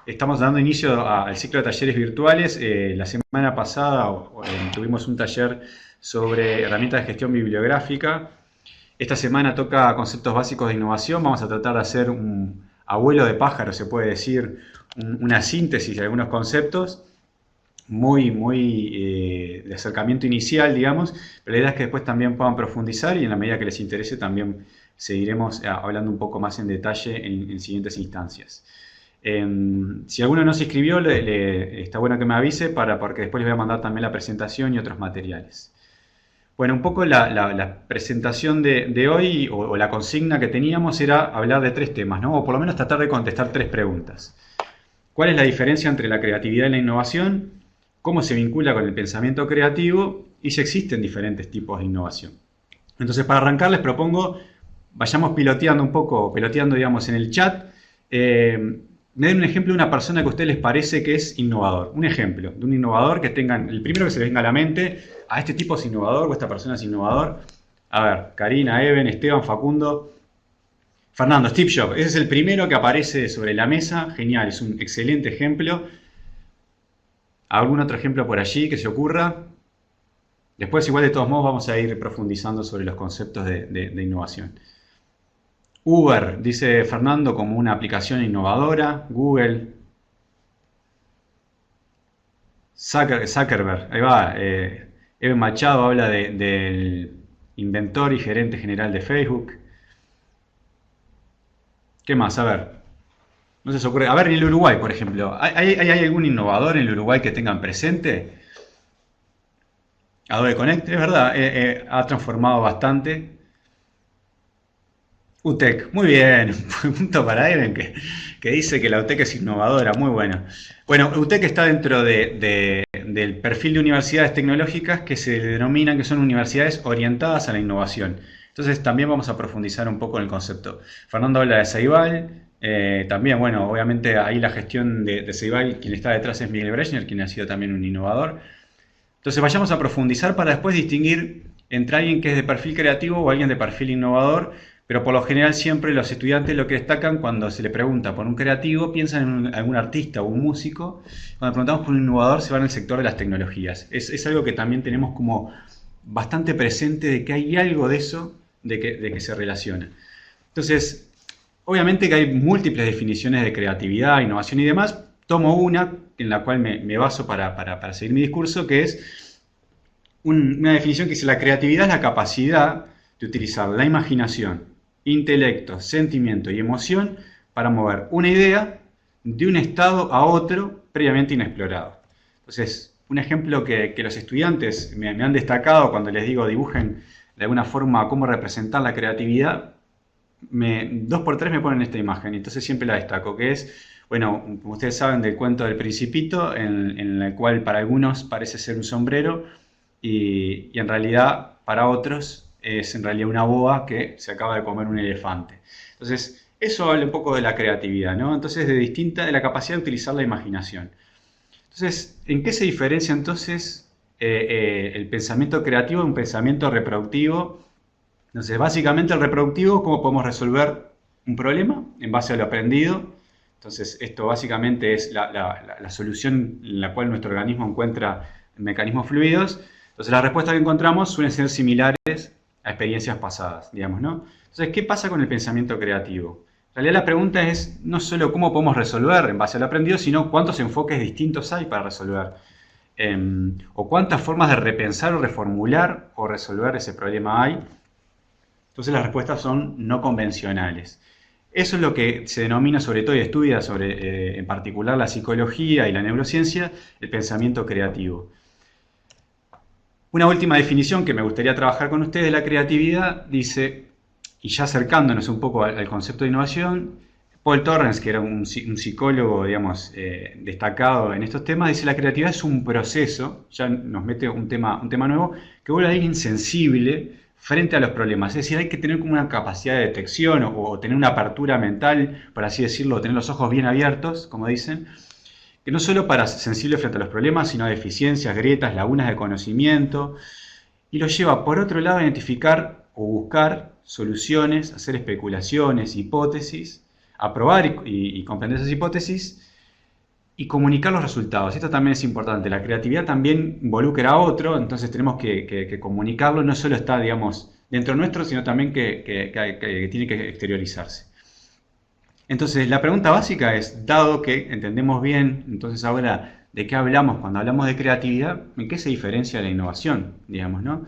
Estamos dando inicio al ciclo de talleres virtuales. La semana pasada tuvimos un taller sobre herramientas de gestión bibliográfica. Esta semana toca conceptos básicos de innovación. Vamos a tratar de hacer un abuelo de pájaro, se puede decir, una síntesis de algunos conceptos muy de acercamiento inicial, digamos, pero la idea es que después también puedan profundizar y en la medida que les interese también seguiremos hablando un poco más en detalle en siguientes instancias. Si alguno no se inscribió, está bueno que me avise porque después les voy a mandar también la presentación y otros materiales. Bueno, un poco la presentación de hoy o la consigna que teníamos era hablar de tres temas, ¿no? O por lo menos tratar de contestar tres preguntas. ¿Cuál es la diferencia entre la creatividad y la innovación? ¿Cómo se vincula con el pensamiento creativo? Y si existen diferentes tipos de innovación. Entonces, para arrancar les propongo, vayamos piloteando un poco, digamos, en el chat. Me den un ejemplo de una persona que a ustedes les parece que es innovador. Un ejemplo de un innovador que tengan, el primero que se les venga a la mente, a este tipo es innovador o esta persona es innovador. A ver, Karina, Eben, Esteban, Facundo, Fernando, Steve Jobs. Ese es el primero que aparece sobre la mesa. Genial, es un excelente ejemplo. ¿Algún otro ejemplo por allí que se ocurra? Después, igual de todos modos, vamos a ir profundizando sobre los conceptos de innovación. Uber, dice Fernando, como una aplicación innovadora. Google. Zuckerberg, ahí va. Eben Machado habla del inventor y gerente general de Facebook. ¿Qué más? A ver. No se os ocurre. A ver, en el Uruguay, por ejemplo. ¿Hay algún innovador en el Uruguay que tengan presente? Adobe Connect, es verdad, ha transformado bastante. UTEC, muy bien, un punto para Eben que dice que la UTEC es innovadora, muy bueno. Bueno, UTEC está dentro del perfil de universidades tecnológicas que se denominan que son universidades orientadas a la innovación. Entonces también vamos a profundizar un poco en el concepto. Fernando habla de Ceibal, también, bueno, obviamente ahí la gestión de Ceibal, quien está detrás es Miguel Brechner, quien ha sido también un innovador. Entonces vayamos a profundizar para después distinguir entre alguien que es de perfil creativo o alguien de perfil innovador, pero por lo general siempre los estudiantes lo que destacan cuando se le pregunta por un creativo, piensan en algún artista o un músico. Cuando preguntamos por un innovador se va en el sector de las tecnologías. Es algo que también tenemos como bastante presente de que hay algo de eso, de que se relaciona. Entonces, obviamente que hay múltiples definiciones de creatividad, innovación y demás. Tomo una en la cual me baso para seguir mi discurso, que es una definición que dice: la creatividad es la capacidad de utilizar la imaginación, intelecto, sentimiento y emoción para mover una idea de un estado a otro previamente inexplorado. Entonces, un ejemplo que los estudiantes me han destacado cuando les digo dibujen de alguna forma cómo representar la creatividad, dos por tres me ponen esta imagen, entonces siempre la destaco, que es, bueno, como ustedes saben, del cuento del Principito, en el cual para algunos parece ser un sombrero y en realidad para otros es en realidad una boa que se acaba de comer un elefante. Entonces, eso habla un poco de la creatividad, ¿no? Entonces, de la capacidad de utilizar la imaginación. Entonces, ¿en qué se diferencia entonces el pensamiento creativo de un pensamiento reproductivo? Entonces, básicamente el reproductivo, ¿cómo podemos resolver un problema en base a lo aprendido? Entonces, esto básicamente es la solución en la cual nuestro organismo encuentra mecanismos fluidos. Entonces, las respuestas que encontramos suelen ser similares a experiencias pasadas, digamos, ¿no? Entonces, ¿qué pasa con el pensamiento creativo? En realidad la pregunta es no solo cómo podemos resolver en base al aprendido, sino cuántos enfoques distintos hay para resolver. O cuántas formas de repensar o reformular o resolver ese problema hay. Entonces las respuestas son no convencionales. Eso es lo que se denomina, sobre todo y estudia en particular la psicología y la neurociencia, el pensamiento creativo. Una última definición que me gustaría trabajar con ustedes de la creatividad dice, y ya acercándonos un poco al concepto de innovación, Paul Torrens, que era un psicólogo, digamos, destacado en estos temas, dice: la creatividad es un proceso, ya nos mete un tema nuevo, que vuelve a alguien insensible frente a los problemas. Es decir, hay que tener como una capacidad de detección o tener una apertura mental, por así decirlo, tener los ojos bien abiertos, como dicen, que no solo para sensible frente a los problemas, sino a deficiencias, grietas, lagunas de conocimiento, y lo lleva, por otro lado, a identificar o buscar soluciones, hacer especulaciones, hipótesis, a probar y comprender esas hipótesis y comunicar los resultados. Esto también es importante. La creatividad también involucra a otro, entonces tenemos que comunicarlo. No solo está, digamos, dentro nuestro, sino también que tiene que exteriorizarse. Entonces, la pregunta básica es, dado que entendemos bien, entonces ahora, ¿de qué hablamos cuando hablamos de creatividad? ¿En qué se diferencia la innovación, digamos, ¿no?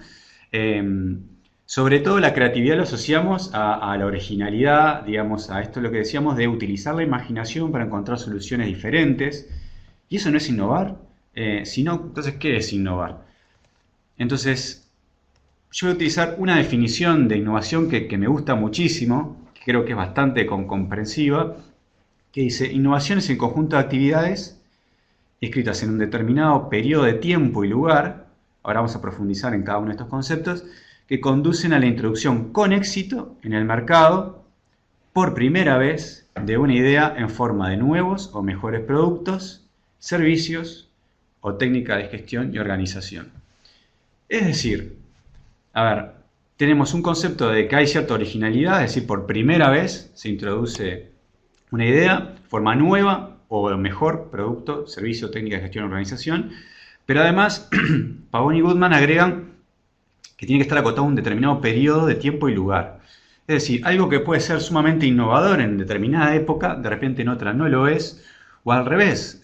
Sobre todo la creatividad lo asociamos a la originalidad, digamos, a esto lo que decíamos de utilizar la imaginación para encontrar soluciones diferentes. Y eso no es innovar, entonces, ¿qué es innovar? Entonces, yo voy a utilizar una definición de innovación que me gusta muchísimo, que creo que es bastante comprensiva, que dice, innovación es el conjunto de actividades escritas en un determinado periodo de tiempo y lugar, ahora vamos a profundizar en cada uno de estos conceptos, que conducen a la introducción con éxito en el mercado, por primera vez, de una idea en forma de nuevos o mejores productos, servicios o técnica de gestión y organización. Es decir, a ver, tenemos un concepto de que hay cierta originalidad, es decir, por primera vez se introduce una idea, forma nueva o mejor producto, servicio, técnica de gestión o organización, pero además Pavón y Goodman agregan que tiene que estar acotado a un determinado periodo de tiempo y lugar. Es decir, algo que puede ser sumamente innovador en determinada época, de repente en otra no lo es, o al revés,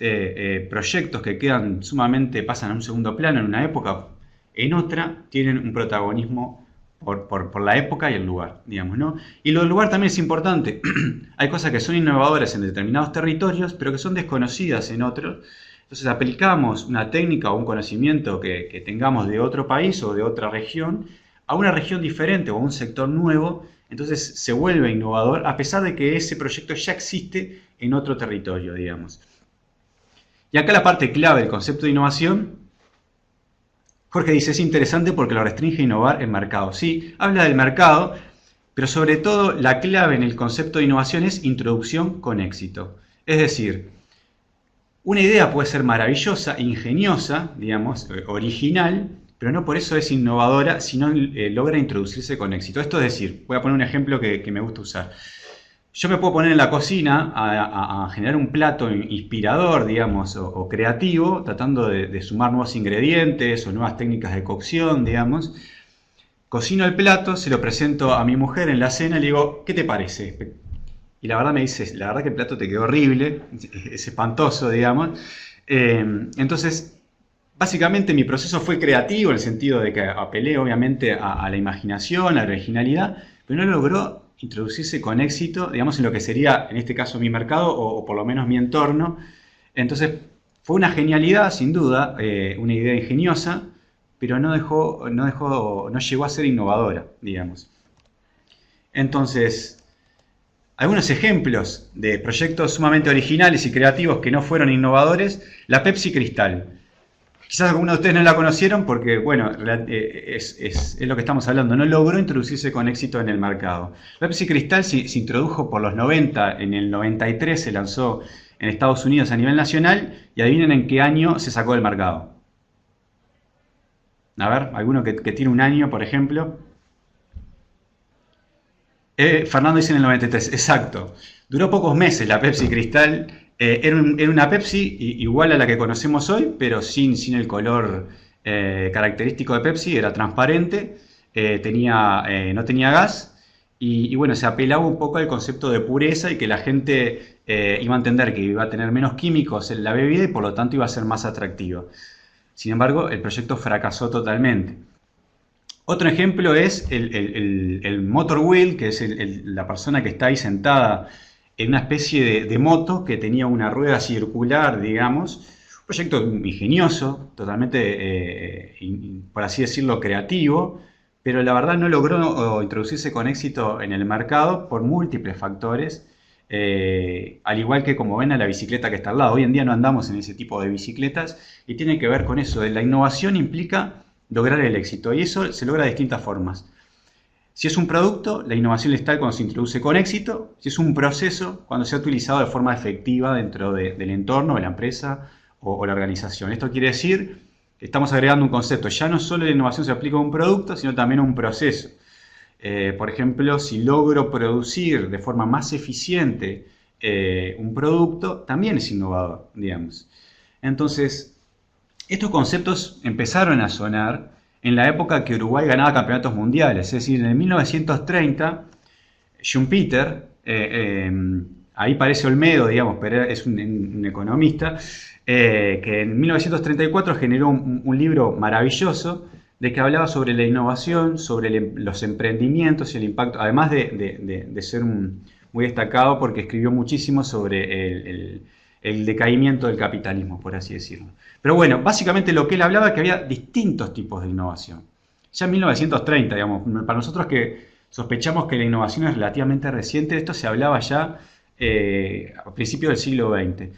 proyectos que pasan a un segundo plano en una época, en otra tienen un protagonismo por la época y el lugar, digamos, ¿no? Y lo del lugar también es importante. Hay cosas que son innovadoras en determinados territorios, pero que son desconocidas en otros. Entonces aplicamos una técnica o un conocimiento que tengamos de otro país o de otra región a una región diferente o a un sector nuevo, entonces se vuelve innovador a pesar de que ese proyecto ya existe en otro territorio, digamos. Y acá la parte clave del concepto de innovación, Jorge dice, es interesante porque lo restringe a innovar el mercado. Sí, habla del mercado, pero sobre todo la clave en el concepto de innovación es introducción con éxito. Es decir, una idea puede ser maravillosa, ingeniosa, digamos, original, pero no por eso es innovadora si no logra introducirse con éxito. Esto es decir, voy a poner un ejemplo que me gusta usar. Yo me puedo poner en la cocina a generar un plato inspirador, digamos, o creativo, tratando de sumar nuevos ingredientes o nuevas técnicas de cocción, digamos. Cocino el plato, se lo presento a mi mujer en la cena y le digo, ¿qué te parece? Y la verdad me dice, la verdad que el plato te quedó horrible, es espantoso, digamos. Entonces, básicamente mi proceso fue creativo en el sentido de que apelé obviamente a la imaginación, a la originalidad, pero no logró introducirse con éxito, digamos, en lo que sería, en este caso, mi mercado o por lo menos mi entorno. Entonces, fue una genialidad, sin duda, una idea ingeniosa, pero no llegó a ser innovadora, digamos. Entonces, algunos ejemplos de proyectos sumamente originales y creativos que no fueron innovadores, la Pepsi Cristal. Quizás algunos de ustedes no la conocieron porque, bueno, es lo que estamos hablando, no logró introducirse con éxito en el mercado. La Pepsi Cristal se introdujo por los 90, en el 93 se lanzó en Estados Unidos a nivel nacional y adivinen en qué año se sacó del mercado. A ver, alguno que tiene un año, por ejemplo. Fernando dice en el 93, exacto. Duró pocos meses la Pepsi Cristal. Era una Pepsi igual a la que conocemos hoy, pero sin el color característico de Pepsi, era transparente, no tenía gas y bueno, se apelaba un poco al concepto de pureza y que la gente iba a entender que iba a tener menos químicos en la bebida y por lo tanto iba a ser más atractiva. Sin embargo, el proyecto fracasó totalmente. Otro ejemplo es el motor wheel, que es la persona que está ahí sentada en una especie de moto que tenía una rueda circular, digamos. Un proyecto ingenioso, totalmente, por así decirlo, creativo, pero la verdad no logró introducirse con éxito en el mercado por múltiples factores, al igual que, como ven, a la bicicleta que está al lado. Hoy en día no andamos en ese tipo de bicicletas y tiene que ver con eso. La innovación implica lograr el éxito y eso se logra de distintas formas. Si es un producto, la innovación está cuando se introduce con éxito. Si es un proceso, cuando se ha utilizado de forma efectiva dentro del entorno, de la empresa o la organización. Esto quiere decir que estamos agregando un concepto. Ya no solo la innovación se aplica a un producto, sino también a un proceso. Por ejemplo, si logro producir de forma más eficiente un producto, también es innovador, digamos. Entonces, estos conceptos empezaron a sonar en la época que Uruguay ganaba campeonatos mundiales, es decir, en el 1930, Schumpeter, ahí parece Olmedo, digamos, pero es un economista, que en 1934 generó un libro maravilloso de que hablaba sobre la innovación, sobre los emprendimientos y el impacto, además de ser muy destacado porque escribió muchísimo sobre el decaimiento del capitalismo, por así decirlo. Pero bueno, básicamente lo que él hablaba es que había distintos tipos de innovación. Ya en 1930, digamos, para nosotros que sospechamos que la innovación es relativamente reciente, esto se hablaba ya a principios del siglo XX.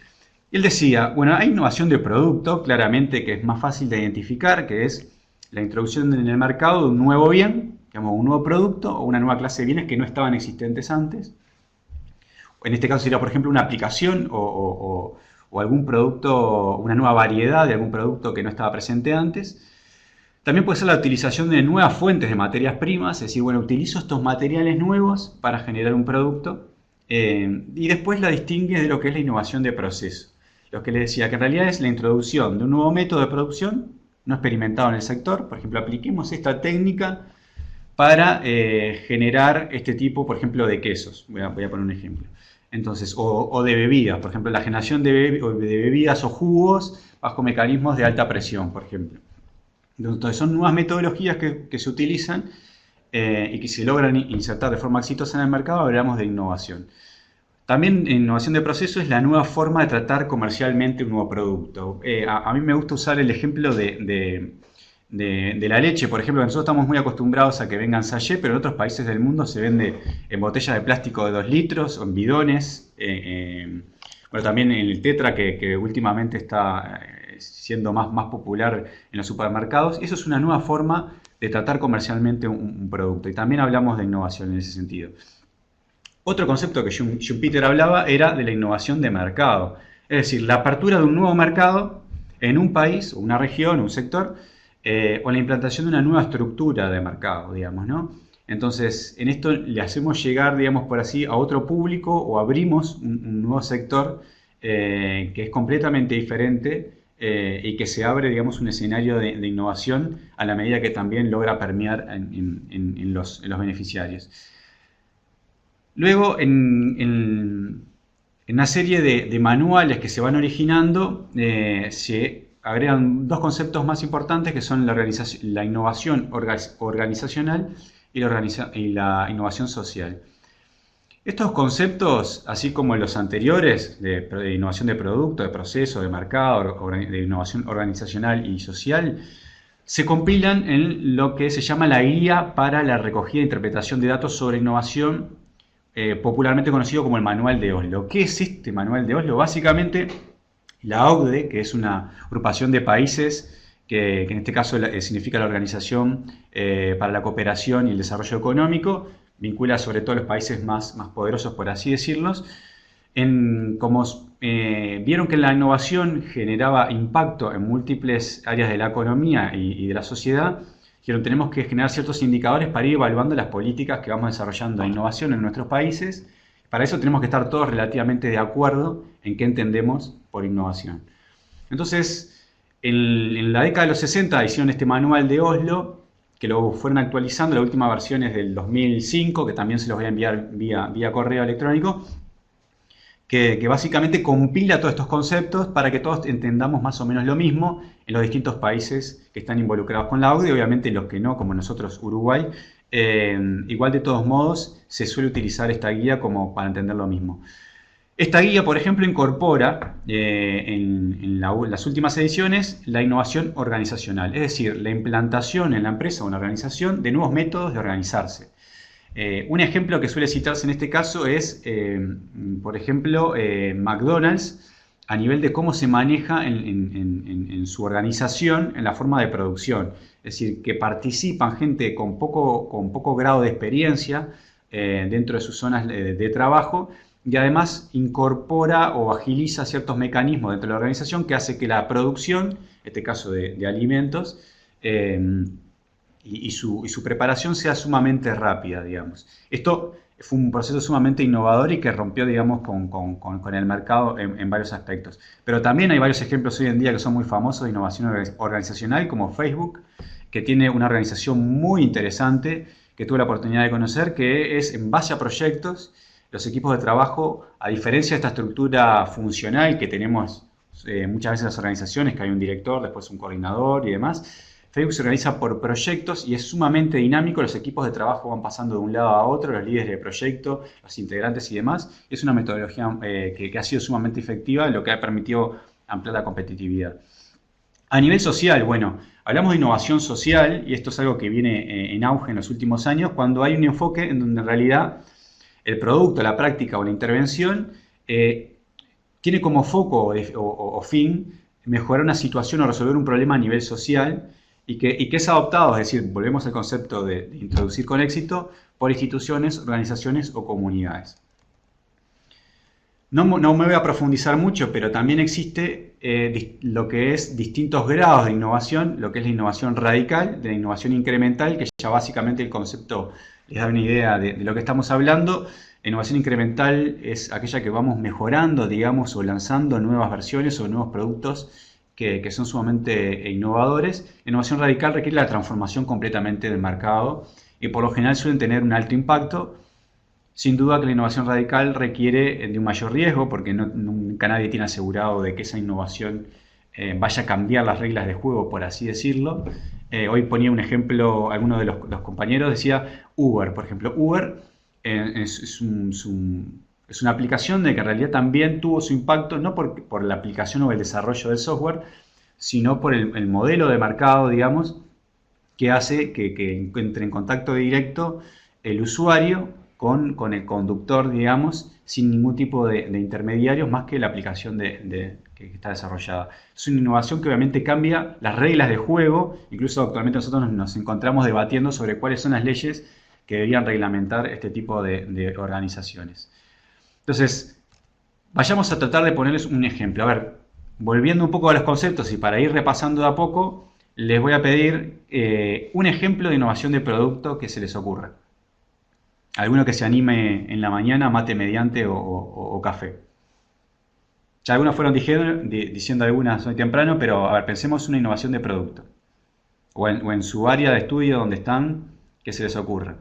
Y él decía, bueno, hay innovación de producto, claramente que es más fácil de identificar, que es la introducción en el mercado de un nuevo bien, digamos, un nuevo producto o una nueva clase de bienes que no estaban existentes antes. En este caso sería, por ejemplo, una aplicación o algún producto, una nueva variedad de algún producto que no estaba presente antes. También puede ser la utilización de nuevas fuentes de materias primas, es decir, bueno, utilizo estos materiales nuevos para generar un producto y después la distingue de lo que es la innovación de proceso. Lo que le decía, que en realidad es la introducción de un nuevo método de producción no experimentado en el sector. Por ejemplo, apliquemos esta técnica para generar este tipo, por ejemplo, de quesos. Voy a poner un ejemplo. Entonces, o de bebidas, por ejemplo, la generación de bebidas o jugos bajo mecanismos de alta presión, por ejemplo. Entonces, son nuevas metodologías que se utilizan y que se logran insertar de forma exitosa en el mercado. Hablamos de innovación. También innovación de proceso es la nueva forma de tratar comercialmente un nuevo producto. A mí me gusta usar el ejemplo de la leche, por ejemplo. Nosotros estamos muy acostumbrados a que vengan sachet, pero en otros países del mundo se vende en botellas de plástico de 2 litros o en bidones. Bueno, también en el Tetra, que últimamente está siendo más popular en los supermercados. Eso es una nueva forma de tratar comercialmente un producto. Y también hablamos de innovación en ese sentido. Otro concepto que Schumpeter hablaba era de la innovación de mercado. Es decir, la apertura de un nuevo mercado en un país, o una región, un sector, o la implantación de una nueva estructura de mercado, digamos, ¿no? Entonces, en esto le hacemos llegar, digamos, por así, a otro público o abrimos un nuevo sector que es completamente diferente y que se abre, digamos, un escenario de innovación a la medida que también logra permear en los beneficiarios. Luego, en una serie de manuales que se van originando, se agregan dos conceptos más importantes que son la innovación organizacional y la innovación social. Estos conceptos, así como los anteriores de innovación de producto, de proceso, de mercado, de innovación organizacional y social, se compilan en lo que se llama la Guía para la Recogida e Interpretación de Datos sobre Innovación, popularmente conocido como el Manual de Oslo. ¿Qué es este Manual de Oslo? Básicamente, la OCDE, que es una agrupación de países que en este caso significa la Organización para la Cooperación y el Desarrollo Económico, vincula sobre todo a los países más poderosos, por así decirlos. Como vieron que la innovación generaba impacto en múltiples áreas de la economía y de la sociedad, dijeron, tenemos que generar ciertos indicadores para ir evaluando las políticas que vamos desarrollando de innovación en nuestros países. Para eso tenemos que estar todos relativamente de acuerdo en qué entendemos por innovación. Entonces, en la década de los 60 hicieron este manual de Oslo, que lo fueron actualizando. La última versión es del 2005, que también se los voy a enviar vía correo electrónico, que básicamente compila todos estos conceptos para que todos entendamos más o menos lo mismo en los distintos países que están involucrados con la OCDE, obviamente los que no, como nosotros, Uruguay. Igual de todos modos se suele utilizar esta guía como para entender lo mismo. Esta guía, por ejemplo, incorpora en las últimas ediciones la innovación organizacional, es decir, la implantación en la empresa o en la organización de nuevos métodos de organizarse. Un ejemplo que suele citarse en este caso es, por ejemplo, McDonald's, a nivel de cómo se maneja en su organización en la forma de producción. Es decir, que participan gente con poco grado de experiencia dentro de sus zonas de trabajo, y además incorpora o agiliza ciertos mecanismos dentro de la organización que hace que la producción, en este caso de alimentos, y su preparación sea sumamente rápida, digamos. Esto fue un proceso sumamente innovador y que rompió, digamos, con el mercado en varios aspectos. Pero también hay varios ejemplos hoy en día que son muy famosos de innovación organizacional, como Facebook, que tiene una organización muy interesante que tuve la oportunidad de conocer, que es en base a proyectos. Los equipos de trabajo, a diferencia de esta estructura funcional que tenemos muchas veces en las organizaciones, que hay un director, después un coordinador y demás, Facebook se organiza por proyectos y es sumamente dinámico. Los equipos de trabajo van pasando de un lado a otro, los líderes de proyecto, los integrantes y demás. Es una metodología que ha sido sumamente efectiva, lo que ha permitido ampliar la competitividad. A nivel social, bueno, hablamos de innovación social y esto es algo que viene en auge en los últimos años, cuando hay un enfoque en donde en realidad el producto, la práctica o la intervención tiene como foco o fin mejorar una situación o resolver un problema a nivel social y que es adoptado, es decir, volvemos al concepto de introducir con éxito por instituciones, organizaciones o comunidades. No me voy a profundizar mucho, pero también existe lo que es distintos grados de innovación, lo que es la innovación radical, de la innovación incremental, que ya básicamente el concepto les da una idea de lo que estamos hablando. La innovación incremental es aquella que vamos mejorando, digamos, o lanzando nuevas versiones o nuevos productos que son sumamente innovadores. La innovación radical requiere la transformación completamente del mercado y por lo general suelen tener un alto impacto. Sin duda que la innovación radical requiere de un mayor riesgo porque nunca nadie tiene asegurado de que esa innovación vaya a cambiar las reglas de juego, por así decirlo. Hoy ponía un ejemplo, alguno de los compañeros decía Uber, por ejemplo. Uber es una aplicación de que en realidad también tuvo su impacto, no por la aplicación o el desarrollo del software, sino por el modelo de mercado, digamos, que hace que entre en contacto directo el usuario con el conductor, digamos, sin ningún tipo de intermediarios más que la aplicación que está desarrollada. Es una innovación que obviamente cambia las reglas de juego, incluso actualmente nosotros nos encontramos debatiendo sobre cuáles son las leyes que deberían reglamentar este tipo de organizaciones. Entonces, vayamos a tratar de ponerles un ejemplo. A ver, volviendo un poco a los conceptos y para ir repasando de a poco, les voy a pedir un ejemplo de innovación de producto que se les ocurra. Alguno que se anime en la mañana, mate mediante o café. Ya algunos fueron diciendo algunas hoy temprano, pero a ver, pensemos una innovación de producto. O en su área de estudio donde están, que se les ocurra.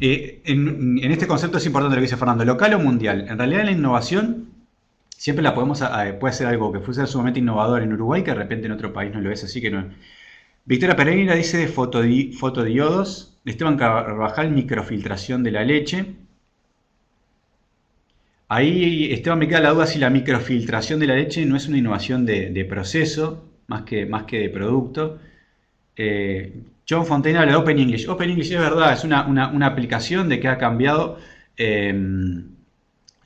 En este concepto es importante lo que dice Fernando, local o mundial. En realidad la innovación siempre la puede ser algo que fuese sumamente innovador en Uruguay, que de repente en otro país no lo es, así que no. Victoria Pereira dice de fotodiodos, Esteban Carvajal, microfiltración de la leche. Ahí, Esteban, me queda la duda si la microfiltración de la leche no es una innovación de proceso, más que de producto. John Fontaine habla de Open English. Open English es verdad, es una aplicación de que ha cambiado,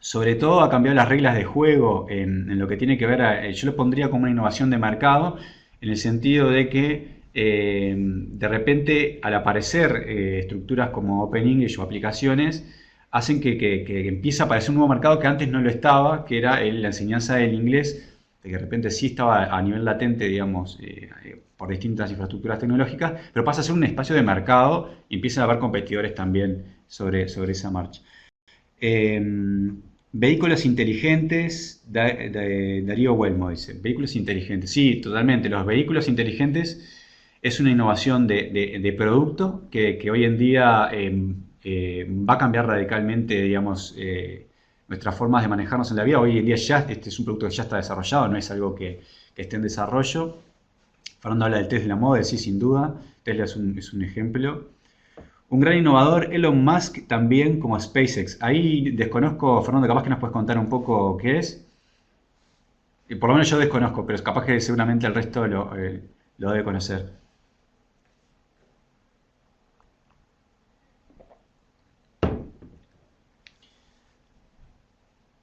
sobre todo ha cambiado las reglas de juego en lo que tiene que ver, yo lo pondría como una innovación de mercado, en el sentido de que de repente al aparecer estructuras como Open English o aplicaciones, hacen que empiece a aparecer un nuevo mercado que antes no lo estaba, que era la enseñanza del inglés, de que de repente sí estaba a nivel latente, digamos, por distintas infraestructuras tecnológicas, pero pasa a ser un espacio de mercado y empiezan a haber competidores también sobre esa marcha. Vehículos inteligentes, Darío Huelmo dice, vehículos inteligentes, sí, totalmente, los vehículos inteligentes es una innovación de producto que hoy en día va a cambiar radicalmente, digamos, nuestras formas de manejarnos en la vida. Hoy en día ya este es un producto que ya está desarrollado, no es algo que esté en desarrollo. Fernando habla del Tesla Model, sí, sin duda. Tesla es un ejemplo. Un gran innovador, Elon Musk, también como SpaceX. Ahí desconozco, Fernando, capaz que nos puedes contar un poco qué es. Y por lo menos yo desconozco, pero es capaz que seguramente el resto lo debe conocer.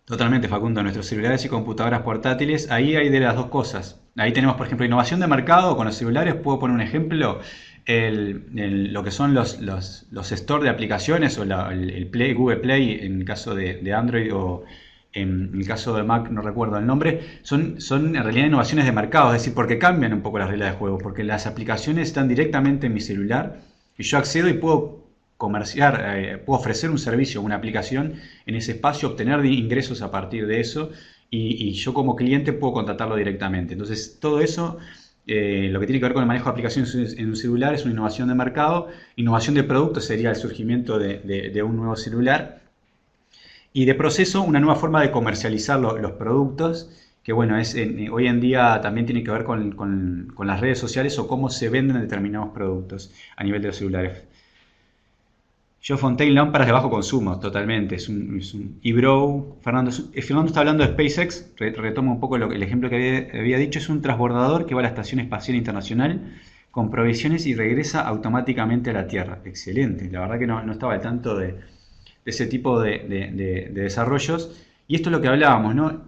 Totalmente, Facundo. Nuestros celulares y computadoras portátiles, ahí hay de las dos cosas. Ahí tenemos, por ejemplo, innovación de mercado con los celulares. Puedo poner un ejemplo, lo que son los store de aplicaciones o el Play, Google Play en el caso de Android o En el caso de Mac no recuerdo el nombre, son en realidad innovaciones de mercado, es decir, porque cambian un poco las reglas de juego, porque las aplicaciones están directamente en mi celular y yo accedo y puedo comerciar, puedo ofrecer un servicio o una aplicación en ese espacio, obtener ingresos a partir de eso y yo como cliente puedo contratarlo directamente. Entonces, todo eso, lo que tiene que ver con el manejo de aplicaciones en un celular es una innovación de mercado. Innovación de producto sería el surgimiento de un nuevo celular. Y de proceso, una nueva forma de comercializar los productos, que bueno, hoy en día también tiene que ver con las redes sociales o cómo se venden determinados productos a nivel de los celulares. Joe Fontaine, lámparas de bajo consumo, totalmente. Ebro, Fernando está hablando de SpaceX, retomo un poco el ejemplo que había dicho, es un transbordador que va a la Estación Espacial Internacional con provisiones y regresa automáticamente a la Tierra. Excelente, la verdad que no estaba al tanto de ese tipo de desarrollos. Y esto es lo que hablábamos, ¿no?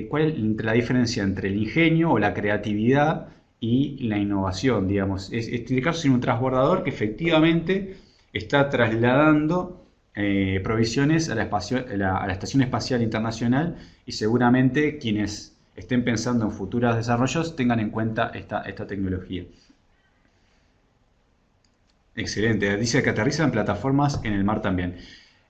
¿Cuál es la diferencia entre el ingenio o la creatividad y la innovación, digamos? Este caso es un transbordador que efectivamente está trasladando provisiones a la Estación Espacial Internacional y seguramente quienes estén pensando en futuros desarrollos tengan en cuenta esta tecnología. Excelente, dice que aterriza en plataformas en el mar también.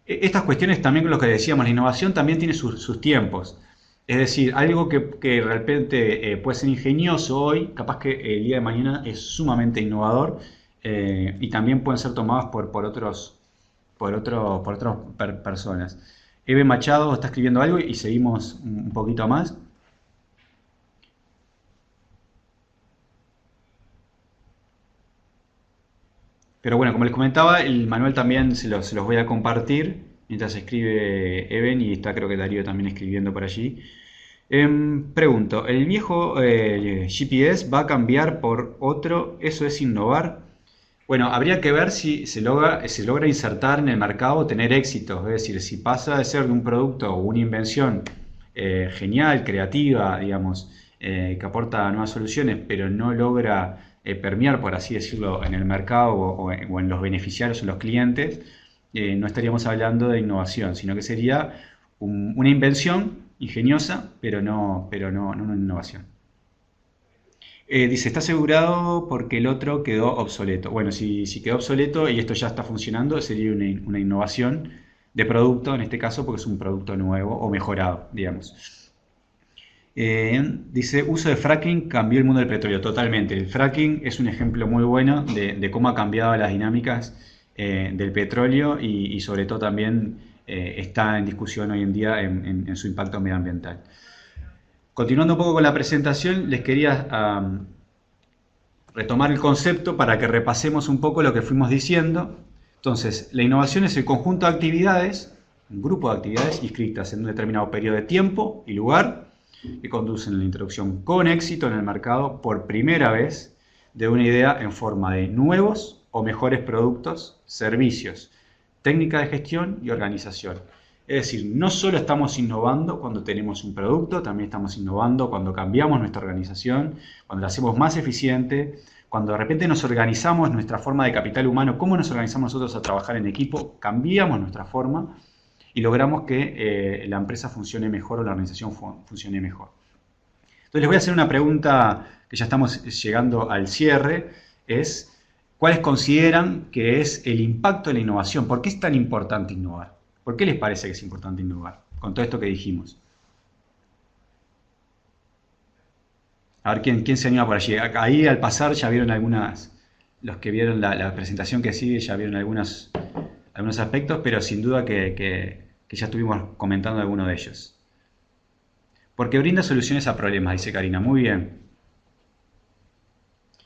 Estas cuestiones también, lo que decíamos, la innovación también tiene sus tiempos. Es decir, algo que de repente puede ser ingenioso hoy, capaz que el día de mañana es sumamente innovador y también pueden ser tomados por otras personas. Eve Machado está escribiendo algo y seguimos un poquito más. Pero bueno, como les comentaba, el manual también se los voy a compartir mientras escribe Even y está creo que Darío también escribiendo por allí. Pregunto, ¿el viejo GPS va a cambiar por otro? ¿Eso es innovar? Bueno, habría que ver si se logra insertar en el mercado o tener éxito. Es decir, si pasa de ser un producto o una invención genial, creativa, digamos, que aporta nuevas soluciones, pero no logra permear, por así decirlo, en el mercado o en los beneficiarios o los clientes, no estaríamos hablando de innovación, sino que sería una invención ingeniosa, pero no una innovación. Dice, está asegurado porque el otro quedó obsoleto. Bueno, si quedó obsoleto y esto ya está funcionando, sería una innovación de producto, en este caso, porque es un producto nuevo o mejorado, digamos. Dice, uso de fracking cambió el mundo del petróleo. Totalmente. El fracking es un ejemplo muy bueno de cómo ha cambiado las dinámicas del petróleo y sobre todo también está en discusión hoy en día en su impacto medioambiental. Continuando un poco con la presentación, les quería retomar el concepto para que repasemos un poco lo que fuimos diciendo. Entonces, la innovación es el conjunto de actividades, un grupo de actividades inscritas en un determinado periodo de tiempo y lugar que conducen a la introducción con éxito en el mercado por primera vez de una idea en forma de nuevos o mejores productos, servicios, técnica de gestión y organización. Es decir, no solo estamos innovando cuando tenemos un producto, también estamos innovando cuando cambiamos nuestra organización, cuando la hacemos más eficiente, cuando de repente nos organizamos nuestra forma de capital humano, cómo nos organizamos nosotros a trabajar en equipo, cambiamos nuestra forma y logramos que la empresa funcione mejor o la organización funcione mejor. Entonces les voy a hacer una pregunta que ya estamos llegando al cierre, es ¿cuáles consideran que es el impacto de la innovación? ¿Por qué es tan importante innovar? ¿Por qué les parece que es importante innovar? Con todo esto que dijimos. A ver quién se anima por allí. Ahí al pasar ya vieron algunas, los que vieron la presentación que sigue ya vieron algunos aspectos, pero sin duda que ya estuvimos comentando algunos de ellos. Porque brinda soluciones a problemas, dice Karina. Muy bien.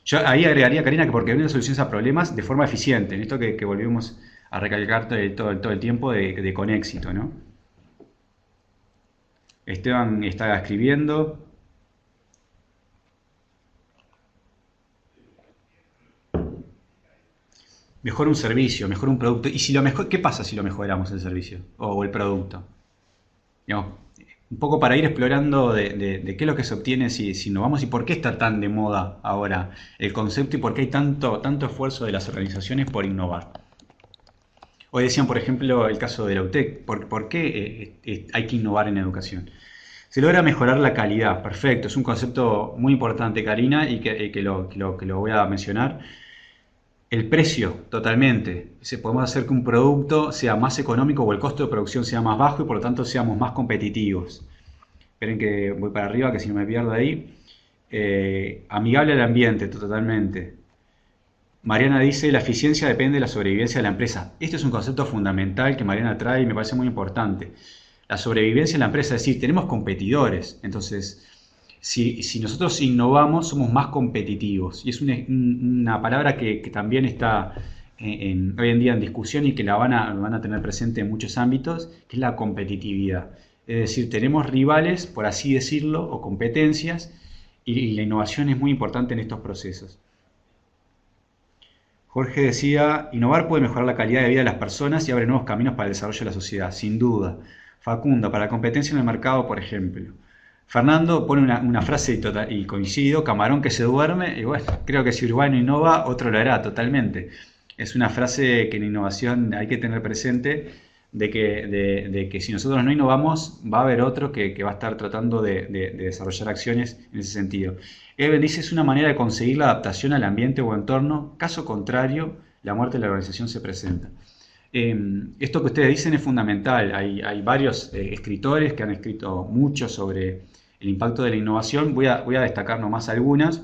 Yo ahí agregaría, Karina, que porque brinda soluciones a problemas de forma eficiente. En esto que volvimos a recalcar todo el tiempo de con éxito, ¿no? Esteban está escribiendo. Mejor un servicio, mejor un producto. ¿Y si lo mejor, qué pasa si lo mejoramos el servicio o el producto? Digamos, un poco para ir explorando de qué es lo que se obtiene si innovamos y por qué está tan de moda ahora el concepto y por qué hay tanto esfuerzo de las organizaciones por innovar. Hoy decían, por ejemplo, el caso de la UTEC. ¿Por qué hay que innovar en educación? Se logra mejorar la calidad, perfecto, es un concepto muy importante, Karina, y que lo voy a mencionar. El precio, totalmente. Podemos hacer que un producto sea más económico o el costo de producción sea más bajo y por lo tanto seamos más competitivos. Esperen que voy para arriba, que si no me pierdo ahí. Amigable al ambiente, totalmente. Mariana dice, la eficiencia depende de la sobrevivencia de la empresa. Este es un concepto fundamental que Mariana trae y me parece muy importante. La sobrevivencia de la empresa, es decir, tenemos competidores. Entonces, si nosotros innovamos, somos más competitivos. Y es una palabra que también está hoy en día en discusión y que la van a tener presente en muchos ámbitos, que es la competitividad. Es decir, tenemos rivales, por así decirlo, o competencias, y la innovación es muy importante en estos procesos. Jorge decía, innovar puede mejorar la calidad de vida de las personas y abre nuevos caminos para el desarrollo de la sociedad, sin duda. Facundo, para la competencia en el mercado, por ejemplo. Fernando pone una frase y coincido, camarón que se duerme, y bueno, creo que si Urbano innova, otro lo hará totalmente. Es una frase que en innovación hay que tener presente, de que si nosotros no innovamos, va a haber otro que va a estar tratando de desarrollar acciones en ese sentido. Eben dice, es una manera de conseguir la adaptación al ambiente o entorno, caso contrario, la muerte de la organización se presenta. Esto que ustedes dicen es fundamental. Hay varios escritores que han escrito mucho sobre el impacto de la innovación. Voy a destacar nomás algunas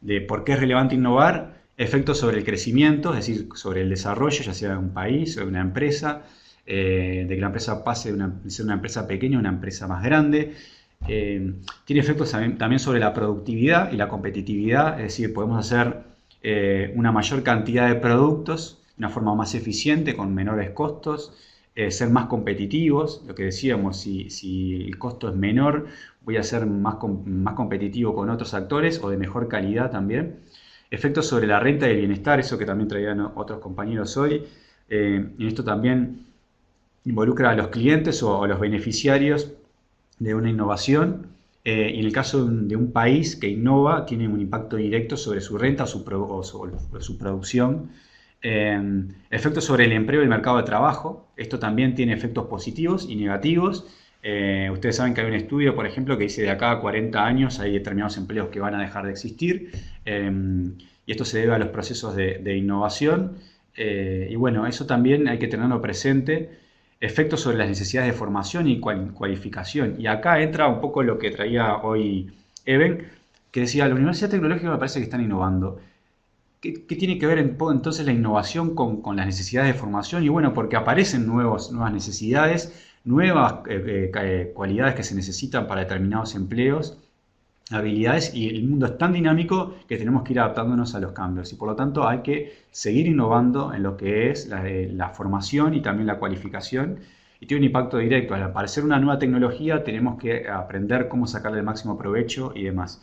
de por qué es relevante innovar. Efectos sobre el crecimiento, es decir, sobre el desarrollo, ya sea de un país o de una empresa, de que la empresa pase de ser una empresa pequeña a una empresa más grande. Tiene efectos también sobre la productividad y la competitividad, es decir, podemos hacer una mayor cantidad de productos de una forma más eficiente, con menores costos, ser más competitivos, lo que decíamos, si el costo es menor, voy a ser más competitivo con otros actores o de mejor calidad también. Efectos sobre la renta y el bienestar, eso que también traían otros compañeros hoy. Y esto también involucra a los clientes o a los beneficiarios de una innovación. Y en el caso de un país que innova, tiene un impacto directo sobre su renta o sobre su producción. Efectos sobre el empleo y el mercado de trabajo. Esto también tiene efectos positivos y negativos. Ustedes saben que hay un estudio, por ejemplo, que dice de acá a 40 años hay determinados empleos que van a dejar de existir. Y esto se debe a los procesos de innovación. Y bueno, eso también hay que tenerlo presente. Efectos sobre las necesidades de formación y cualificación. Y acá entra un poco lo que traía hoy Eben, que decía, la Universidad Tecnológica me parece que están innovando. ¿Qué tiene que ver entonces la innovación con las necesidades de formación? Y bueno, porque aparecen nuevas necesidades, nuevas cualidades que se necesitan para determinados empleos, habilidades, y el mundo es tan dinámico que tenemos que ir adaptándonos a los cambios. Y por lo tanto hay que seguir innovando en lo que es la formación y también la cualificación. Y tiene un impacto directo. Al aparecer una nueva tecnología tenemos que aprender cómo sacarle el máximo provecho y demás.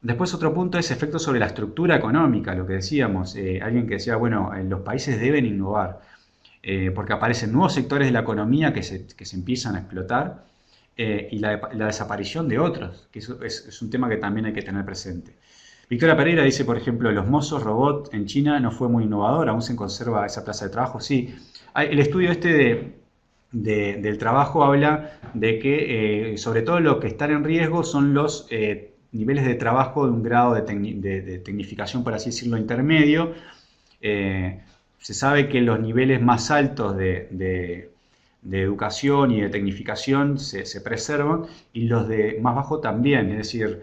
Después otro punto es efectos sobre la estructura económica, lo que decíamos. Alguien que decía, bueno, los países deben innovar, porque aparecen nuevos sectores de la economía que se empiezan a explotar, y la desaparición de otros, que eso es un tema que también hay que tener presente. Victoria Pereira dice, por ejemplo, los mozos robot en China no fue muy innovador, aún se conserva esa plaza de trabajo. Sí, el estudio del trabajo habla de que sobre todo lo que están en riesgo son los niveles de trabajo de un grado de tecnificación, por así decirlo, intermedio. Se sabe que los niveles más altos de educación y de tecnificación se preservan, y los de más bajo también, es decir,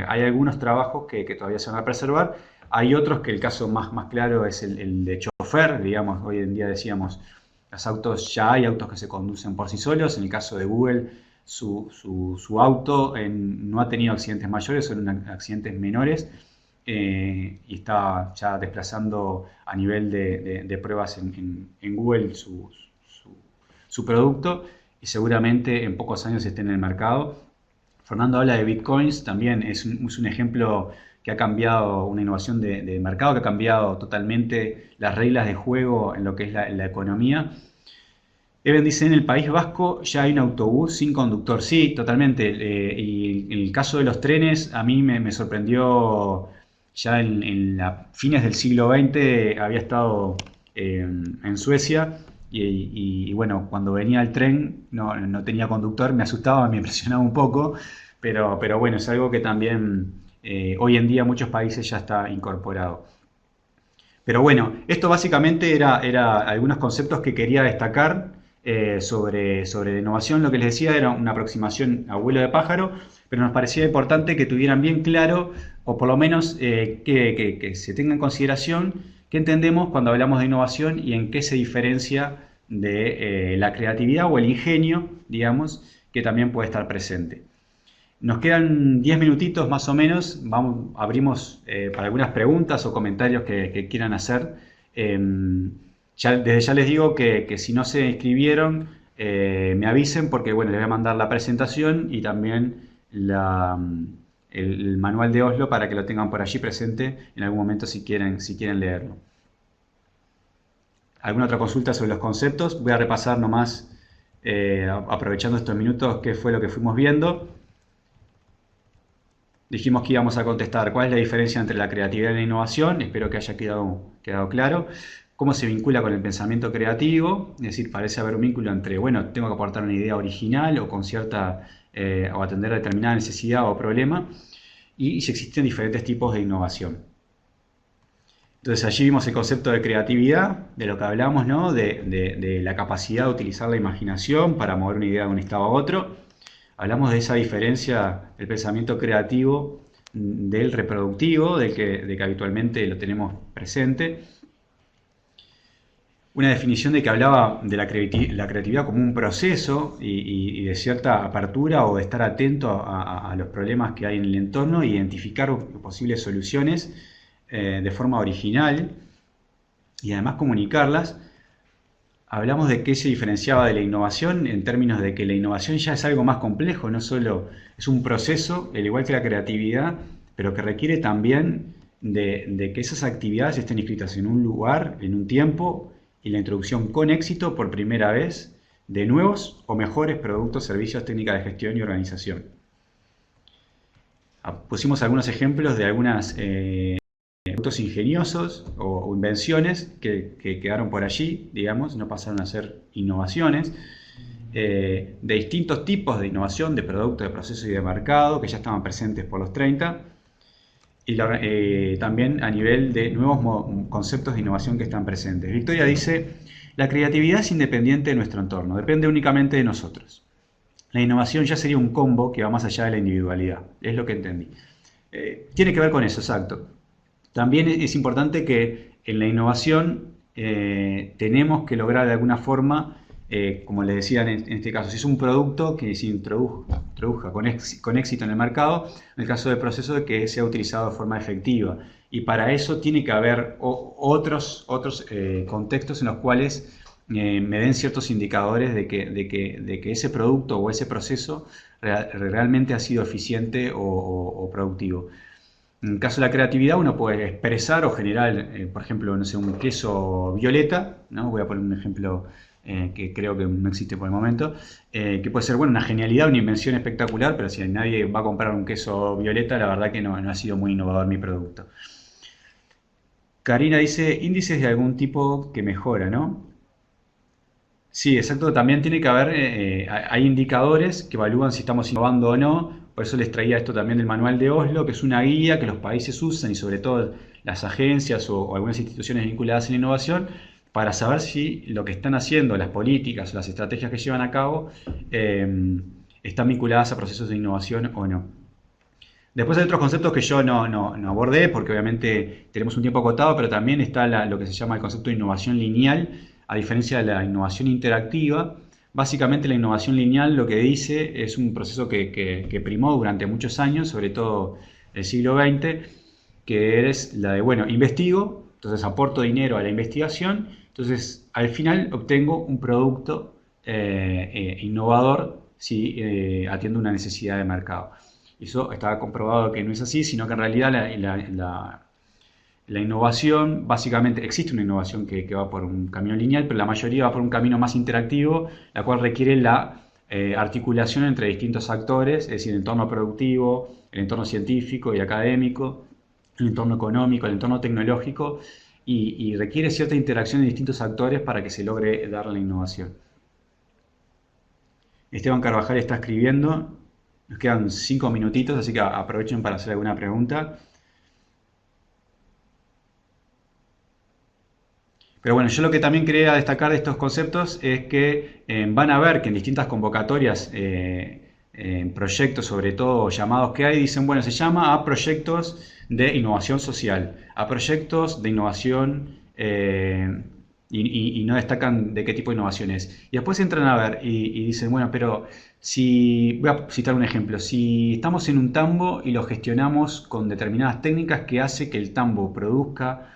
hay algunos trabajos que todavía se van a preservar, hay otros que el caso más claro es el de chofer, digamos, hoy en día decíamos, los autos, ya hay autos que se conducen por sí solos, en el caso de Google, su auto no ha tenido accidentes mayores, son accidentes menores, y está ya desplazando a nivel de pruebas en Google su producto, y seguramente en pocos años esté en el mercado. Fernando habla de bitcoins, también es un ejemplo que ha cambiado, una innovación de mercado que ha cambiado totalmente las reglas de juego en lo que es la economía. Eben dice, en el País Vasco ya hay un autobús sin conductor. Sí, totalmente. Y en el caso de los trenes, a mí me sorprendió, ya en fines del siglo XX había estado en Suecia. Y bueno, cuando venía el tren no tenía conductor, me asustaba, me impresionaba un poco, pero bueno, es algo que también hoy en día en muchos países ya está incorporado. Pero bueno, esto básicamente era algunos conceptos que quería destacar sobre la innovación. Lo que les decía era una aproximación a vuelo de pájaro, pero nos parecía importante que tuvieran bien claro, o por lo menos que se tenga en consideración qué entendemos cuando hablamos de innovación y en qué se diferencia de la creatividad o el ingenio, digamos, que también puede estar presente. Nos quedan 10 minutitos más o menos. Abrimos para algunas preguntas o comentarios que quieran hacer. Desde ya les digo que si no se inscribieron, me avisen porque bueno, les voy a mandar la presentación y también el manual de Oslo para que lo tengan por allí presente en algún momento si quieren leerlo. ¿Alguna otra consulta sobre los conceptos? Voy a repasar nomás, aprovechando estos minutos, qué fue lo que fuimos viendo. Dijimos que íbamos a contestar cuál es la diferencia entre la creatividad y la innovación, espero que haya quedado claro. Cómo se vincula con el pensamiento creativo, es decir, parece haber un vínculo entre, bueno, tengo que aportar una idea original o con o atender a determinada necesidad o problema, y si existen diferentes tipos de innovación. Entonces allí vimos el concepto de creatividad, de lo que hablamos, ¿no? De la capacidad de utilizar la imaginación para mover una idea de un estado a otro. Hablamos de esa diferencia del pensamiento creativo del reproductivo, de que habitualmente lo tenemos presente. Una definición de que hablaba de la creatividad como un proceso y de cierta apertura o de estar atento a los problemas que hay en el entorno e identificar posibles soluciones de forma original y además comunicarlas. Hablamos de qué se diferenciaba de la innovación en términos de que la innovación ya es algo más complejo, no solo es un proceso, al igual que la creatividad, pero que requiere también de que esas actividades estén inscritas en un lugar, en un tiempo, y la introducción con éxito por primera vez de nuevos o mejores productos, servicios, técnicas de gestión y organización. Pusimos algunos ejemplos de algunas productos ingeniosos o invenciones que quedaron por allí, digamos, no pasaron a ser innovaciones, de distintos tipos de innovación, de productos, de procesos y de mercado que ya estaban presentes por los 30, y también a nivel de nuevos conceptos de innovación que están presentes. Victoria dice, la creatividad es independiente de nuestro entorno, depende únicamente de nosotros. La innovación ya sería un combo que va más allá de la individualidad, es lo que entendí. Tiene que ver con eso, exacto. También es importante que en la innovación tenemos que lograr de alguna forma, como les decía en este caso, si es un producto que se introduzca con éxito en el mercado, en el caso del proceso de que sea utilizado de forma efectiva. Y para eso tiene que haber otros contextos en los cuales me den ciertos indicadores de que ese producto o ese proceso realmente ha sido eficiente o productivo. En el caso de la creatividad, uno puede expresar o generar, por ejemplo, no sé, un queso violeta, ¿no? Voy a poner un ejemplo que creo que no existe por el momento, que puede ser, bueno, una genialidad, una invención espectacular, pero si nadie va a comprar un queso violeta, la verdad que no ha sido muy innovador mi producto. Karina dice, índices de algún tipo que mejora, ¿no? Sí, exacto. También tiene que haber, hay indicadores que evalúan si estamos innovando o no. Por eso les traía esto también del manual de Oslo, que es una guía que los países usan y sobre todo las agencias o algunas instituciones vinculadas en la innovación para saber si lo que están haciendo, las políticas o las estrategias que llevan a cabo, están vinculadas a procesos de innovación o no. Después hay otros conceptos que yo no abordé porque obviamente tenemos un tiempo acotado, pero también está lo que se llama el concepto de innovación lineal, a diferencia de la innovación interactiva. Básicamente la innovación lineal lo que dice es un proceso que primó durante muchos años, sobre todo el siglo XX, que es la de, bueno, investigo, entonces aporto dinero a la investigación, entonces al final obtengo un producto innovador si atiendo una necesidad de mercado. Eso está comprobado que no es así, sino que en realidad la innovación, básicamente existe una innovación que va por un camino lineal, pero la mayoría va por un camino más interactivo, la cual requiere la articulación entre distintos actores, es decir, el entorno productivo, el entorno científico y académico, el entorno económico, el entorno tecnológico, y requiere cierta interacción de distintos actores para que se logre dar la innovación. Esteban Carvajal está escribiendo, nos quedan 5 minutitos, así que aprovechen para hacer alguna pregunta. Pero bueno, yo lo que también quería destacar de estos conceptos es que van a ver que en distintas convocatorias, en proyectos sobre todo llamados que hay, dicen, bueno, se llama a proyectos de innovación social, a proyectos de innovación y no destacan de qué tipo de innovación es. Y después entran a ver y dicen, bueno, pero si, voy a citar un ejemplo, si estamos en un tambo y lo gestionamos con determinadas técnicas que hace que el tambo produzca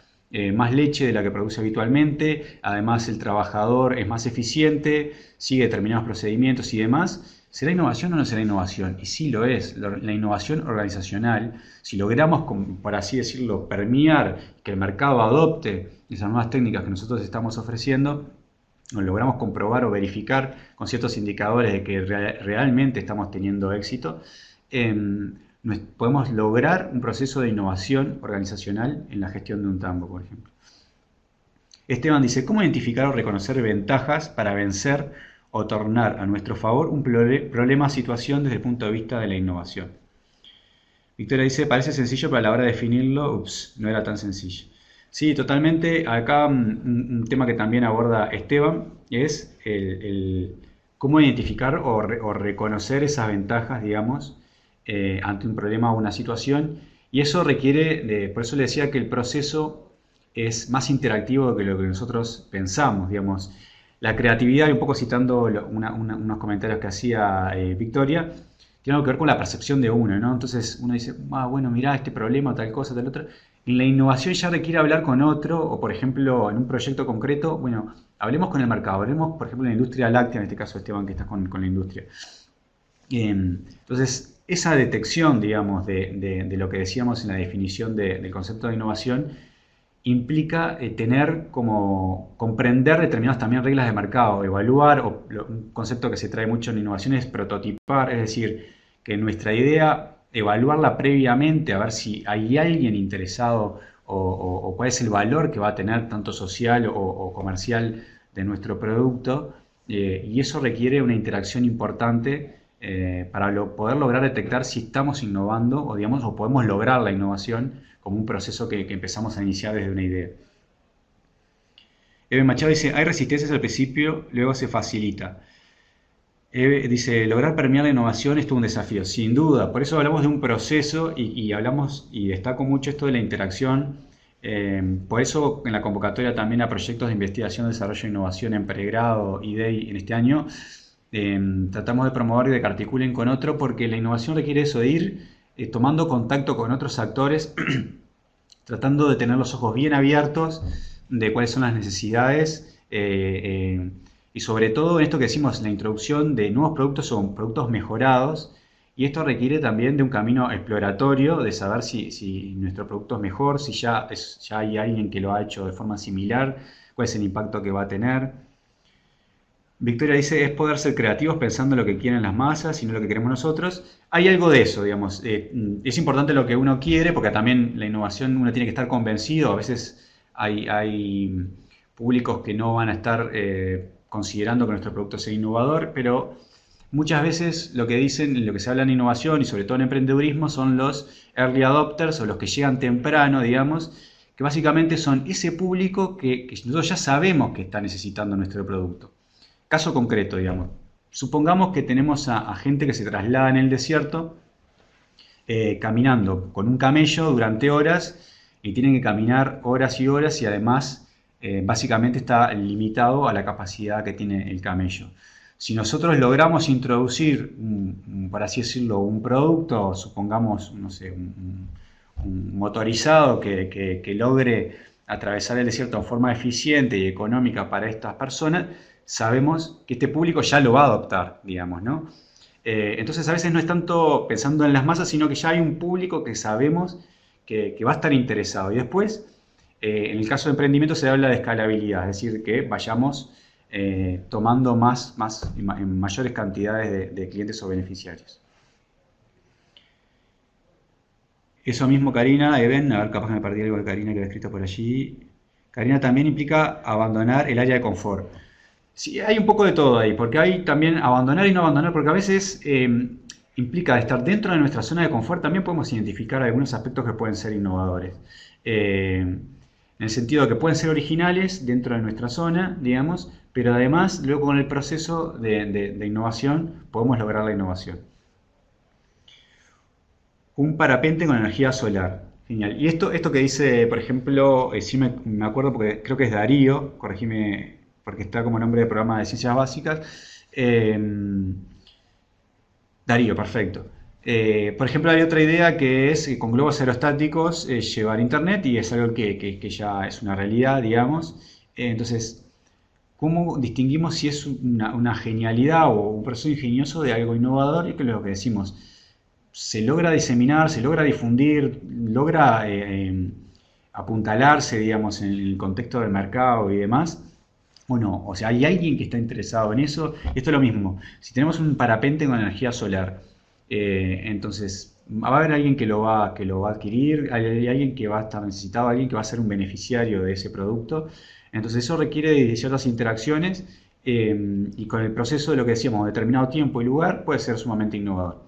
más leche de la que produce habitualmente, además el trabajador es más eficiente, sigue determinados procedimientos y demás, ¿será innovación o no será innovación? Y sí lo es, la innovación organizacional, si logramos, por así decirlo, permear que el mercado adopte esas nuevas técnicas que nosotros estamos ofreciendo, lo logramos comprobar o verificar con ciertos indicadores de que realmente estamos teniendo éxito, podemos lograr un proceso de innovación organizacional en la gestión de un tambo, por ejemplo. Esteban dice, ¿cómo identificar o reconocer ventajas para vencer o tornar a nuestro favor un problema o situación desde el punto de vista de la innovación? Victoria dice, parece sencillo, pero a la hora de definirlo, ups, no era tan sencillo. Sí, totalmente. Acá un tema que también aborda Esteban es cómo identificar o reconocer esas ventajas, digamos, ante un problema o una situación. Y eso requiere, por eso le decía que el proceso es más interactivo que lo que nosotros pensamos, digamos. La creatividad, y un poco citando unos comentarios que hacía Victoria, tiene algo que ver con la percepción de uno, ¿no? Entonces uno dice, bueno, mirá este problema, tal cosa, tal otra. En la innovación ya requiere hablar con otro, o por ejemplo, en un proyecto concreto, bueno, hablemos con el mercado, hablemos, por ejemplo, en la industria láctea, en este caso Esteban, que está con la industria. Entonces, esa detección, digamos, de lo que decíamos en la definición del concepto de innovación, implica tener como comprender determinadas también reglas de mercado, evaluar, un concepto que se trae mucho en innovación es prototipar, es decir, que nuestra idea, evaluarla previamente, a ver si hay alguien interesado o cuál es el valor que va a tener tanto social o comercial de nuestro producto, y eso requiere una interacción importante para poder lograr detectar si estamos innovando o, digamos, o podemos lograr la innovación como un proceso que empezamos a iniciar desde una idea. Eve Machado dice, hay resistencias al principio, luego se facilita. Eve dice, lograr permear la innovación es todo un desafío, sin duda. Por eso hablamos de un proceso y hablamos, y destaco mucho esto de la interacción. Por eso en la convocatoria también a proyectos de investigación, desarrollo e innovación en pregrado y DEI en este año, tratamos de promover y de que articulen con otro, porque la innovación requiere eso, de ir tomando contacto con otros actores, tratando de tener los ojos bien abiertos de cuáles son las necesidades y sobre todo en esto que decimos, la introducción de nuevos productos o productos mejorados, y esto requiere también de un camino exploratorio, de saber si nuestro producto es mejor, si ya hay alguien que lo ha hecho de forma similar, cuál es el impacto que va a tener. Victoria dice, es poder ser creativos pensando en lo que quieren las masas y no lo que queremos nosotros. Hay algo de eso, digamos. Es importante lo que uno quiere, porque también la innovación uno tiene que estar convencido. A veces hay públicos que no van a estar considerando que nuestro producto sea innovador, pero muchas veces lo que dicen, lo que se habla en innovación y sobre todo en emprendedurismo son los early adopters o los que llegan temprano, digamos, que básicamente son ese público que nosotros ya sabemos que está necesitando nuestro producto. Caso concreto, digamos. Supongamos que tenemos a gente que se traslada en el desierto caminando con un camello durante horas y tienen que caminar horas y horas y además básicamente está limitado a la capacidad que tiene el camello. Si nosotros logramos introducir, por así decirlo, un producto, supongamos, no sé, un motorizado que logre atravesar el desierto de forma eficiente y económica para estas personas, sabemos que este público ya lo va a adoptar, digamos, ¿no? Entonces a veces no es tanto pensando en las masas, sino que ya hay un público que sabemos que va a estar interesado. Y después, en el caso de emprendimiento se habla de escalabilidad, es decir, que vayamos tomando en mayores cantidades de clientes o beneficiarios. Eso mismo, Karina, Eben, a ver, capaz que me perdí algo de Karina que había escrito por allí. Karina, también implica abandonar el área de confort. Sí, hay un poco de todo ahí, porque hay también abandonar y no abandonar, porque a veces implica estar dentro de nuestra zona de confort, también podemos identificar algunos aspectos que pueden ser innovadores. En el sentido de que pueden ser originales dentro de nuestra zona, digamos, pero además luego con el proceso de innovación podemos lograr la innovación. Un parapente con energía solar. Genial. Y esto que dice, por ejemplo, sí me acuerdo porque creo que es Darío, corregime porque está como nombre de programa de ciencias básicas. Eh, Darío, perfecto. Por ejemplo, hay otra idea que es con globos aerostáticos llevar internet y es algo que ya es una realidad, digamos. Entonces, ¿cómo distinguimos si es una genialidad o un proceso ingenioso de algo innovador? Y que es lo que decimos, se logra diseminar, se logra difundir, logra apuntalarse, digamos, en el contexto del mercado y demás, o no. O sea, hay alguien que está interesado en eso. Esto es lo mismo. Si tenemos un parapente con energía solar, entonces va a haber alguien que lo va a adquirir, hay alguien que va a estar necesitado, alguien que va a ser un beneficiario de ese producto. Entonces eso requiere de ciertas interacciones y con el proceso de lo que decíamos, determinado tiempo y lugar, puede ser sumamente innovador.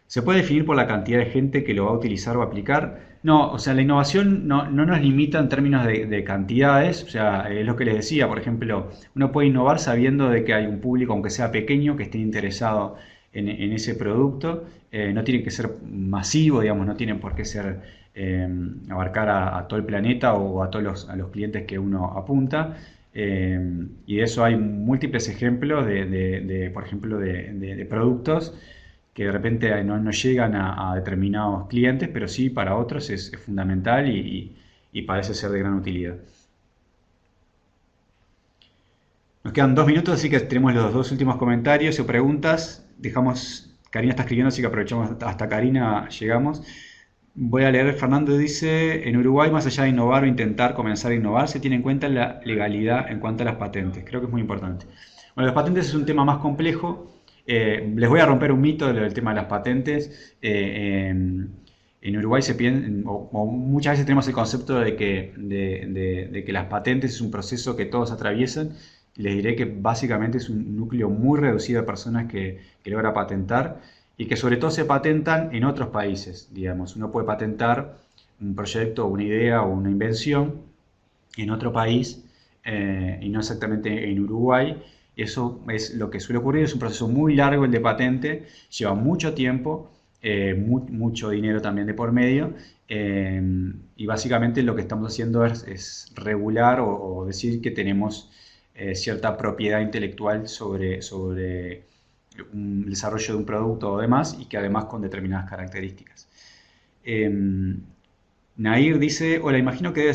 ¿Se puede definir por la cantidad de gente que lo va a utilizar o aplicar? No, o sea, la innovación no nos limita en términos de cantidades, o sea, es lo que les decía, por ejemplo, uno puede innovar sabiendo de que hay un público, aunque sea pequeño, que esté interesado en ese producto, no tiene que ser masivo, digamos, no tiene por qué ser abarcar a todo el planeta o a todos a los clientes que uno apunta, y de eso hay múltiples ejemplos por ejemplo, de productos que de repente no llegan a determinados clientes, pero sí para otros es fundamental y parece ser de gran utilidad. Nos quedan 2 minutos, así que tenemos los dos últimos comentarios o preguntas. Dejamos, Karina está escribiendo, así que aprovechamos hasta Karina llegamos. Voy a leer, Fernando dice, en Uruguay, más allá de innovar o intentar comenzar a innovar, se tiene en cuenta la legalidad en cuanto a las patentes. Creo que es muy importante. Bueno, las patentes es un tema más complejo. Les voy a romper un mito del tema de las patentes. En Uruguay se piensa, o muchas veces tenemos el concepto de que las patentes es un proceso que todos atraviesan. Les diré que básicamente es un núcleo muy reducido de personas que logra patentar y que sobre todo se patentan en otros países, digamos. Uno puede patentar un proyecto, una idea o una invención en otro país y no exactamente en Uruguay. Eso es lo que suele ocurrir, es un proceso muy largo el de patente, lleva mucho tiempo, mucho dinero también de por medio, y básicamente lo que estamos haciendo es regular o decir que tenemos cierta propiedad intelectual sobre un desarrollo de un producto o demás, y que además con determinadas características. Nair dice, hola, imagino que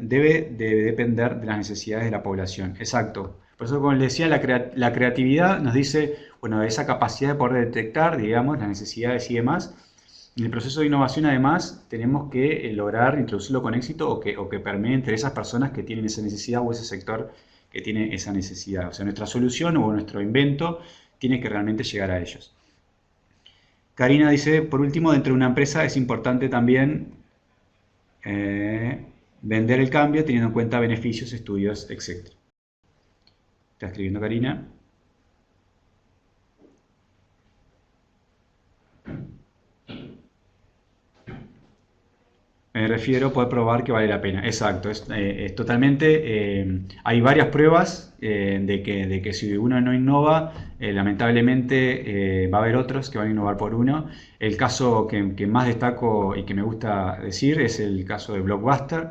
debe de depender de las necesidades de la población. Exacto. Por eso, como les decía, la creatividad nos dice, bueno, esa capacidad de poder detectar, digamos, las necesidades y demás. En el proceso de innovación, además, tenemos que lograr introducirlo con éxito o que permee entre esas personas que tienen esa necesidad o ese sector que tiene esa necesidad. O sea, nuestra solución o nuestro invento tiene que realmente llegar a ellos. Karina dice, por último, dentro de una empresa es importante también vender el cambio teniendo en cuenta beneficios, estudios, etc. Está escribiendo Karina. Me refiero a poder probar que vale la pena. Exacto, es totalmente. Hay varias pruebas de que si uno no innova, lamentablemente va a haber otros que van a innovar por uno. El caso que más destaco y que me gusta decir es el caso de Blockbuster.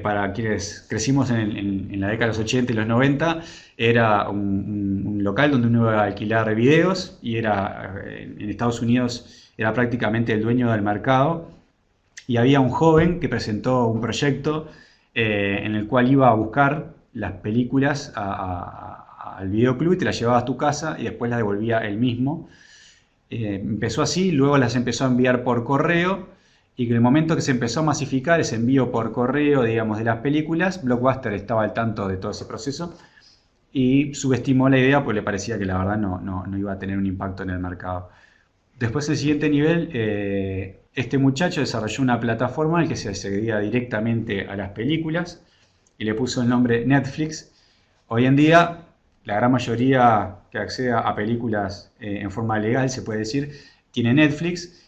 Para quienes crecimos en la década de los 80 y los 90, era un local donde uno iba a alquilar videos y era en Estados Unidos era prácticamente el dueño del mercado. Y había un joven que presentó un proyecto en el cual iba a buscar las películas al videoclub y te las llevaba a tu casa y después las devolvía él mismo. Empezó así, luego las empezó a enviar por correo y en el momento que se empezó a masificar ese envío por correo, digamos, de las películas, Blockbuster estaba al tanto de todo ese proceso y subestimó la idea porque le parecía que la verdad no iba a tener un impacto en el mercado. Después el siguiente nivel Este muchacho desarrolló una plataforma en la que se accedía directamente a las películas y le puso el nombre Netflix. Hoy en día, la gran mayoría que accede a películas en forma legal, se puede decir, tiene Netflix.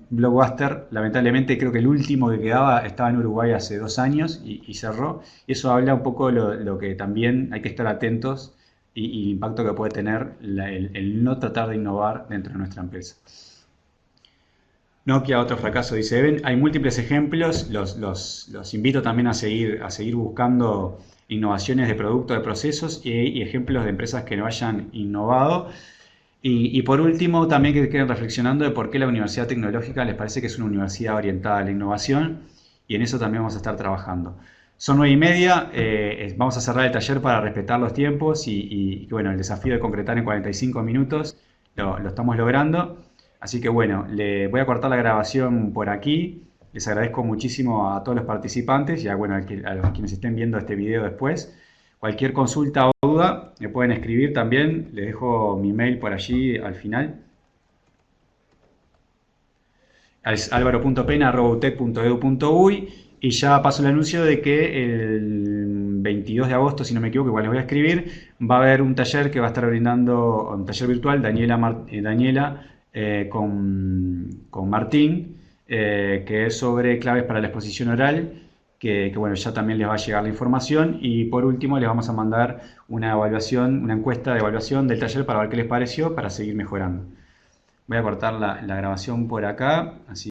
Blockbuster, lamentablemente, creo que el último que quedaba estaba en Uruguay hace 2 años y cerró. Y eso habla un poco de lo que también hay que estar atentos y el impacto que puede tener el no tratar de innovar dentro de nuestra empresa. Nokia, otro fracaso, dice Eben. Hay múltiples ejemplos, los invito también a seguir buscando innovaciones de productos, de procesos y ejemplos de empresas que no hayan innovado. Y por último, también que queden reflexionando de por qué la Universidad Tecnológica les parece que es una universidad orientada a la innovación y en eso también vamos a estar trabajando. Son 9:30, vamos a cerrar el taller para respetar los tiempos y bueno, el desafío de concretar en 45 minutos lo estamos logrando. Así que bueno, le voy a cortar la grabación por aquí. Les agradezco muchísimo a todos los participantes y bueno, a los quienes estén viendo este video después. Cualquier consulta o duda me pueden escribir también. Les dejo mi mail por allí al final. Es alvaro.pena@utec.edu.uy y ya paso el anuncio de que el 22 de agosto, si no me equivoco, igual les voy a escribir, va a haber un taller que va a estar brindando, un taller virtual, Daniela con Martín, que es sobre claves para la exposición oral, que bueno, ya también les va a llegar la información. Y por último les vamos a mandar una evaluación, una encuesta de evaluación del taller para ver qué les pareció, para seguir mejorando. Voy a cortar la grabación por acá, así